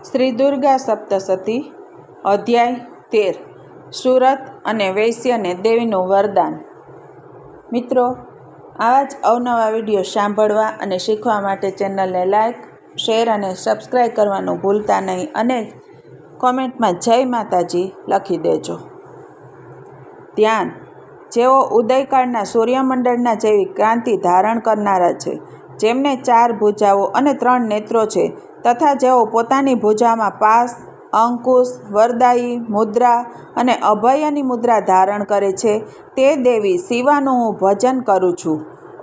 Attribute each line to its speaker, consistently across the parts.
Speaker 1: શ્રી દુર્ગા સપ્તશતી અધ્યાય 13 સુરત અને વૈશ્યને દેવીનું વરદાન। મિત્રો, આવા જ અવનવા વિડીયો સાંભળવા અને શીખવા માટે ચેનલને લાઈક, શેર અને સબસ્ક્રાઈબ કરવાનું ભૂલતા નહીં અને કોમેન્ટમાં જય માતાજી લખી દેજો। ધ્યાન, જેઓ ઉદયકાળના સૂર્યમંડળના જેવી ક્રાંતિ ધારણ કરનારા છે, જેમને 4 ભુજાઓ અને 3 નેત્રો છે, તથા જેઓ પોતાની ભુજામાં પાસ, અંકુશ, વરદાયી મુદ્રા અને અભયની મુદ્રા ધારણ કરે છે, તે દેવી શિવાનું હું ભજન કરું છું।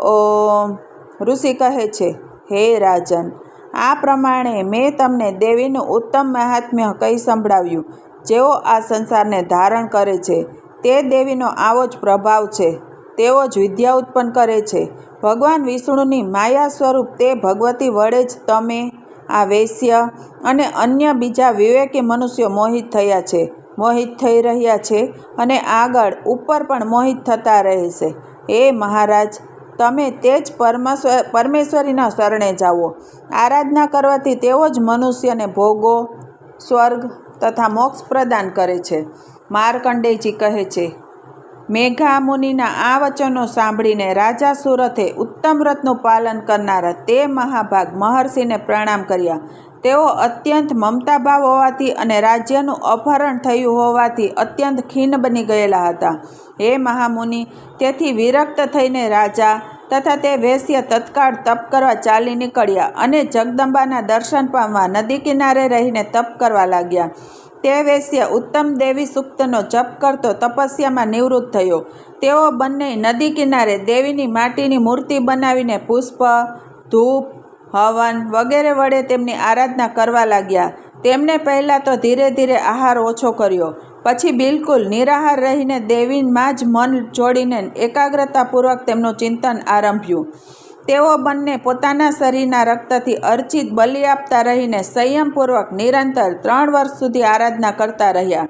Speaker 1: ઓમ। ઋષિ કહે છે, હે રાજન, આ પ્રમાણે મેં તમને દેવીનું ઉત્તમ મહાત્મ્ય કહી સંભળાવ્યું। જેઓ આ સંસારને ધારણ કરે છે, તે દેવીનો આવો જ પ્રભાવ છે। તેઓ જ વિદ્યા ઉત્પન્ન કરે છે। ભગવાન વિષ્ણુની માયા સ્વરૂપ તે ભગવતી વડે જ તમે, આ વૈશ્ય અને અન્ય બીજા વિવેકી મનુષ્યો મોહિત થયા છે, મોહિત થઈ રહ્યા છે અને આગળ ઉપર પણ મોહિત થતા રહેશે। હે મહારાજ, તમે તે જ પરમેશ્વરીના શરણે જાઓ। આરાધના કરવાથી તેઓ જ મનુષ્યને ભોગો, સ્વર્ગ તથા મોક્ષ પ્રદાન કરે છે। માર્કંડેયજી કહે છે, મેઘા મુનિના આ વચનો સાંભળીને રાજા સુરથે ઉત્તમ વ્રતનું પાલન કરનારા તે મહાભાગ મહર્ષિને પ્રણામ કર્યા। તેઓ અત્યંત મમતાભાવ હોવાથી અને રાજ્યનું અપહરણ થયું હોવાથી અત્યંત ખીન બની ગયેલા હતા। હે મહામુનિ, તેથી વિરક્ત થઈને રાજા તથા તે વૈશ્ય તત્કાળ તપ કરવા ચાલી નીકળ્યા અને જગદંબાના દર્શન પામવા નદી કિનારે રહીને તપ કરવા લાગ્યા। તે વૈશ્ય ઉત્તમ દેવી સૂક્તનો જપ કરતો તપસ્યામાં નિવૃત્ત થયો। તેઓ બંને નદી કિનારે દેવીની માટીની મૂર્તિ બનાવીને પુષ્પ, ધૂપ, હવન વગેરે વડે તેમની આરાધના કરવા લાગ્યા। તેમણે પહેલાં તો ધીરે ધીરે આહાર ઓછો કર્યો, પછી બિલકુલ નિરાહાર રહીને દેવીમાં જ મન જોડીને એકાગ્રતાપૂર્વક તેમનું ચિંતન આરંભ્યું। તેઓ બંને પોતાના શરીરના રક્તથી અર્ચિત બલિ આપતા રહીને સંયમપૂર્વક નિરંતર 3 વર્ષ સુધી આરાધના કરતા રહ્યા।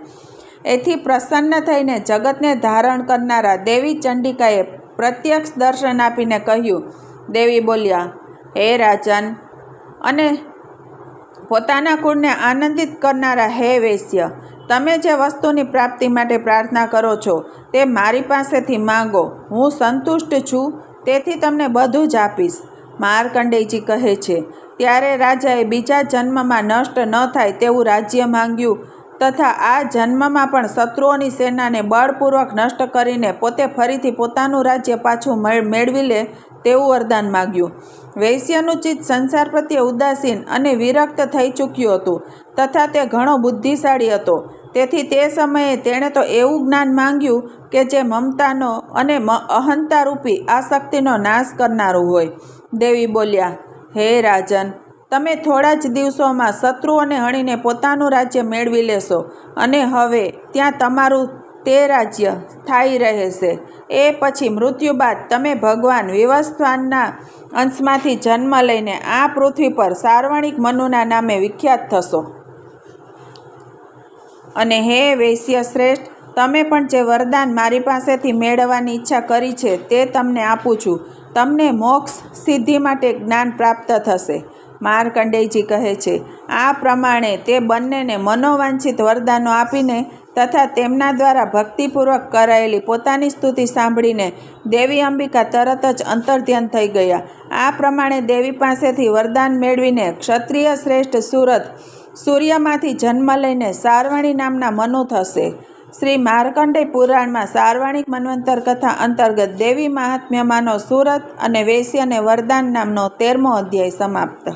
Speaker 1: એથી પ્રસન્ન થઈને જગતને ધારણ કરનારા દેવી ચંડિકાએ પ્રત્યક્ષ દર્શન આપીને કહ્યું। દેવી બોલ્યા, હે રાજન અને પોતાના કુળને આનંદિત કરનારા હે વૈશ્ય, તમે જે વસ્તુની પ્રાપ્તિ માટે પ્રાર્થના કરો છો તે મારી પાસેથી માંગો। હું સંતુષ્ટ છું, તેથી તમને બધું જ આપીશ। માર્કંડેયજી કહે છે, ત્યારે રાજાએ બીજા જન્મમાં નષ્ટ ન થાય તેવું રાજ્ય માંગ્યું તથા આ જન્મમાં પણ શત્રુઓની સેનાને બળપૂર્વક નષ્ટ કરીને પોતે ફરીથી પોતાનું રાજ્ય પાછું મેળવી લે તેવું વરદાન માગ્યું। વૈશ્યનું ચિત્ત સંસાર પ્રત્યે ઉદાસીન અને વિરક્ત થઈ ચૂક્યું હતું તથા તે ઘણો બુદ્ધિશાળી હતો, તેથી તે સમયે તેણે તો એવું જ્ઞાન માંગ્યું કે જે મમતાનો અને અહંતારૂપી આસક્તિનો નાશ કરનારું હોય। દેવી બોલ્યા, હે રાજન, તમે થોડા જ દિવસોમાં શત્રુઓને હણીને પોતાનું રાજ્ય મેળવી લેશો અને હવે ત્યાં તમારું તે રાજ્ય સ્થાયી રહેશે। એ પછી મૃત્યુ બાદ તમે ભગવાન વિવસ્વાનના અંશમાંથી જન્મ લઈને આ પૃથ્વી પર સાર્વણિક મનુના નામે વિખ્યાત થશો। અને હે વૈશ્ય શ્રેષ્ઠ, તમે પણ જે વરદાન મારી પાસેથી મેળવવાની ઈચ્છા કરી છે તે તમને આપું છું। તમને મોક્ષ સિદ્ધિ માટે જ્ઞાન પ્રાપ્ત થશે। માર્કંડેયજી કહે છે, આ પ્રમાણે તે બંનેને મનોવાંછિત વરદાનો આપીને તથા તેમના દ્વારા ભક્તિપૂર્વક કરાયેલી પોતાની સ્તુતિ સાંભળીને દેવી અંબિકા તરત જ અંતર્ધ્યાન થઈ ગયા। આ પ્રમાણે દેવી પાસેથી વરદાન મેળવીને ક્ષત્રિય શ્રેષ્ઠ સુરત સૂર્યમાંથી જન્મ લઈને સાર્વણી નામના મનુ થશે। શ્રી માર્કંડેય પુરાણમાં સાર્વણિક મન્વંતર કથા અંતર્ગત દેવી મહાત્મ્યમાંનો સુરત અને વૈશ્યને વરદાન નામનો 13મો અધ્યાય સમાપ્ત।